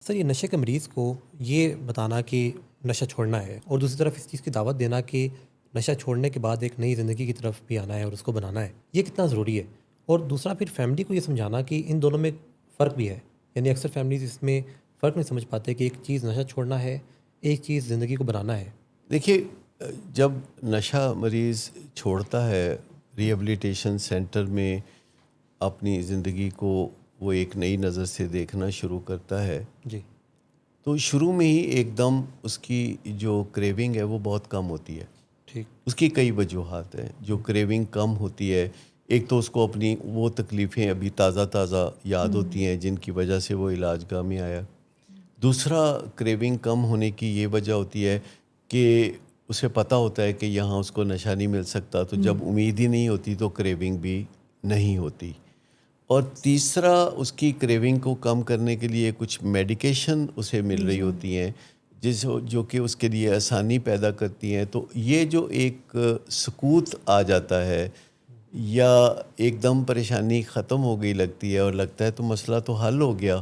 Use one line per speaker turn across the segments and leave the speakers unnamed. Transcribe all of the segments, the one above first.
سر یہ نشے کے مریض کو یہ بتانا کہ نشہ چھوڑنا ہے اور دوسری طرف اس چیز کی دعوت دینا کہ نشہ چھوڑنے کے بعد ایک نئی زندگی کی طرف بھی آنا ہے اور اس کو بنانا ہے، یہ کتنا ضروری ہے؟ اور دوسرا پھر فیملی کو یہ سمجھانا کہ ان دونوں میں فرق بھی ہے، یعنی اکثر فیملیز اس میں فرق نہیں سمجھ پاتے کہ ایک چیز نشہ چھوڑنا ہے، ایک چیز زندگی کو بنانا ہے۔
دیکھیے، جب نشہ مریض چھوڑتا ہے ریہیبلیٹیشن سینٹر میں اپنی زندگی کو وہ ایک نئی نظر سے دیکھنا شروع کرتا ہے
جی
تو شروع میں ہی ایک دم اس کی جو کریونگ ہے وہ بہت کم ہوتی ہے۔
ٹھیک۔
اس کی کئی وجوہات ہیں جو کریونگ کم ہوتی ہے۔ ایک تو اس کو اپنی وہ تکلیفیں ابھی تازہ یاد ہوتی ہیں جن کی وجہ سے وہ علاج گاہ میں آیا۔ دوسرا، کریونگ کم ہونے کی یہ وجہ ہوتی ہے کہ اسے پتہ ہوتا ہے کہ یہاں اس کو نشہ نہیں مل سکتا، تو جب امید ہی نہیں ہوتی تو کریونگ بھی نہیں ہوتی۔ اور تیسرا، اس کی کریونگ کو کم کرنے کے لیے کچھ میڈیکیشن اسے مل رہی ہوتی ہیں جو کہ اس کے لیے آسانی پیدا کرتی ہیں۔ تو یہ جو ایک سکوت آ جاتا ہے یا ایک دم پریشانی ختم ہو گئی لگتی ہے اور لگتا ہے تو مسئلہ تو حل ہو گیا،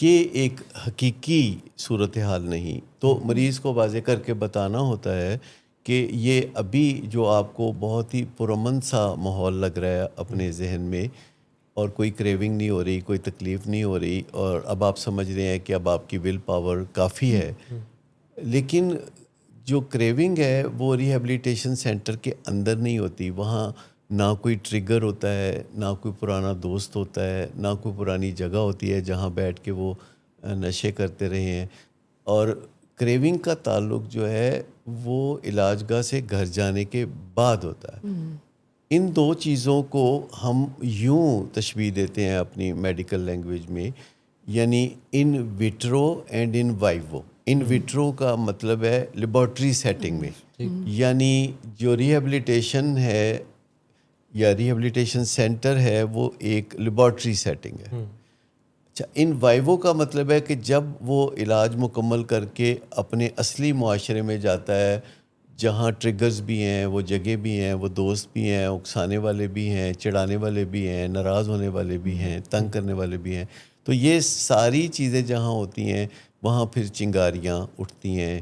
یہ ایک حقیقی صورتحال نہیں۔ تو مریض کو واضح کر کے بتانا ہوتا ہے کہ یہ ابھی جو آپ کو بہت ہی پرامن سا ماحول لگ رہا ہے اپنے ذہن میں، اور کوئی کریونگ نہیں ہو رہی، کوئی تکلیف نہیں ہو رہی، اور اب آپ سمجھ رہے ہیں کہ اب آپ کی ول پاور کافی ہے، لیکن جو کریونگ ہے وہ ریہیبلیٹیشن سینٹر کے اندر نہیں ہوتی۔ وہاں نہ کوئی ٹریگر ہوتا ہے، نہ کوئی پرانا دوست ہوتا ہے، نہ کوئی پرانی جگہ ہوتی ہے جہاں بیٹھ کے وہ نشے کرتے رہے ہیں۔ اور کریونگ کا تعلق جو ہے وہ علاج گاہ سے گھر جانے کے بعد ہوتا ہے۔ ان دو چیزوں کو ہم یوں تشبیہ دیتے ہیں اپنی میڈیکل لینگویج میں، یعنی in vitro and in vivo. In vitro کا مطلب ہے لیبارٹری سیٹنگ میں، یعنی جو ریہیبلیٹیشن ہے یا ریہیبلیٹیشن سینٹر ہے وہ ایک لیبارٹری سیٹنگ ہے۔ اچھا، ان وائیوو کا مطلب ہے کہ جب وہ علاج مکمل کر کے اپنے اصلی معاشرے میں جاتا ہے، جہاں ٹریگرز بھی ہیں، وہ جگہ بھی ہیں، وہ دوست بھی ہیں، اکسانے والے بھی ہیں، چڑھانے والے بھی ہیں، ناراض ہونے والے بھی ہیں، تنگ کرنے والے بھی ہیں۔ تو یہ ساری چیزیں جہاں ہوتی ہیں وہاں پھر چنگاریاں اٹھتی ہیں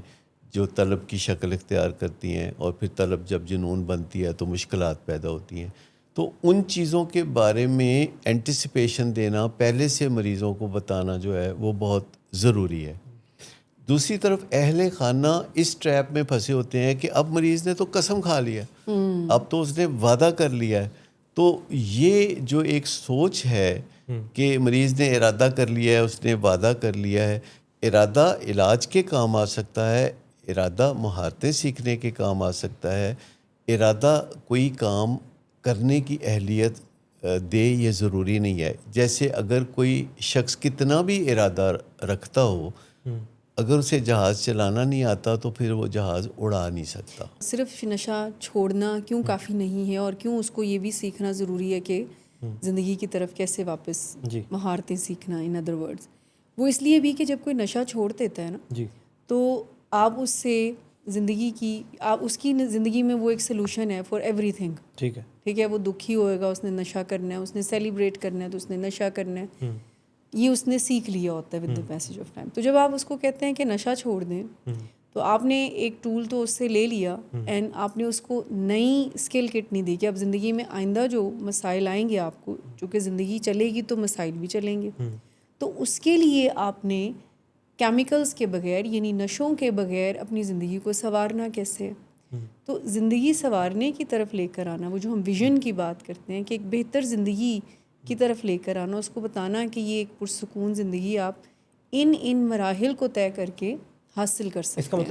جو طلب کی شکل اختیار کرتی ہیں، اور پھر طلب جب جنون بنتی ہے تو مشکلات پیدا ہوتی ہیں۔ تو ان چیزوں کے بارے میں اینٹیسپیشن دینا، پہلے سے مریضوں کو بتانا جو ہے وہ بہت ضروری ہے۔ دوسری طرف اہل خانہ اس ٹریپ میں پھنسے ہوتے ہیں کہ اب مریض نے تو قسم کھا لیا، اب تو اس نے وعدہ کر لیا ہے۔ تو یہ جو ایک سوچ ہے کہ مریض نے ارادہ کر لیا ہے، اس نے وعدہ کر لیا ہے، ارادہ علاج کے کام آ سکتا ہے، ارادہ مہارتیں سیکھنے کے کام آ سکتا ہے، ارادہ کوئی کام کرنے کی اہلیت دے یہ ضروری نہیں ہے۔ جیسے اگر کوئی شخص کتنا بھی ارادہ رکھتا ہو، اگر اسے جہاز چلانا نہیں آتا تو پھر وہ جہاز اڑا نہیں سکتا۔
صرف نشہ چھوڑنا کیوں کافی نہیں ہے، اور کیوں اس کو یہ بھی سیکھنا ضروری ہے کہ زندگی کی طرف کیسے واپس مہارتیں سیکھنا، ان ادر ورڈز وہ اس لیے بھی کہ جب کوئی نشہ چھوڑ دیتا ہے نا تو آپ اس سے زندگی کی اس کی زندگی میں وہ ایک سلوشن ہے فار ایوری تھنگ۔ ٹھیک ہے، وہ دکھی ہوئے گا، اس نے نشہ کرنا ہے، اس نے سیلیبریٹ کرنا ہے تو اس نے نشہ کرنا ہے، یہ اس نے سیکھ لیا ہوتا ہے with the passage of time. تو جب آپ اس کو کہتے ہیں کہ نشہ چھوڑ دیں تو آپ نے ایک ٹول تو اس سے لے لیا، اینڈ آپ نے اس کو نئی اسکل کٹ نہیں دی کہ اب زندگی میں آئندہ جو مسائل آئیں گے آپ کو، چونکہ زندگی چلے گی تو مسائل بھی چلیں گے، تو اس کے لیے آپ نے کیمیکلز کے بغیر، یعنی نشوں کے بغیر اپنی زندگی کو سنوارنا کیسے ہے۔ تو زندگی سنوارنے کی طرف لے کر آنا، وہ جو ہم ویژن کی بات کرتے ہیں کہ ایک بہتر زندگی کی طرف لے کر آنا، اس کو بتانا کہ یہ ایک پرسکون زندگی آپ ان مراحل کو طے کر کے حاصل کر سکتے ہیں۔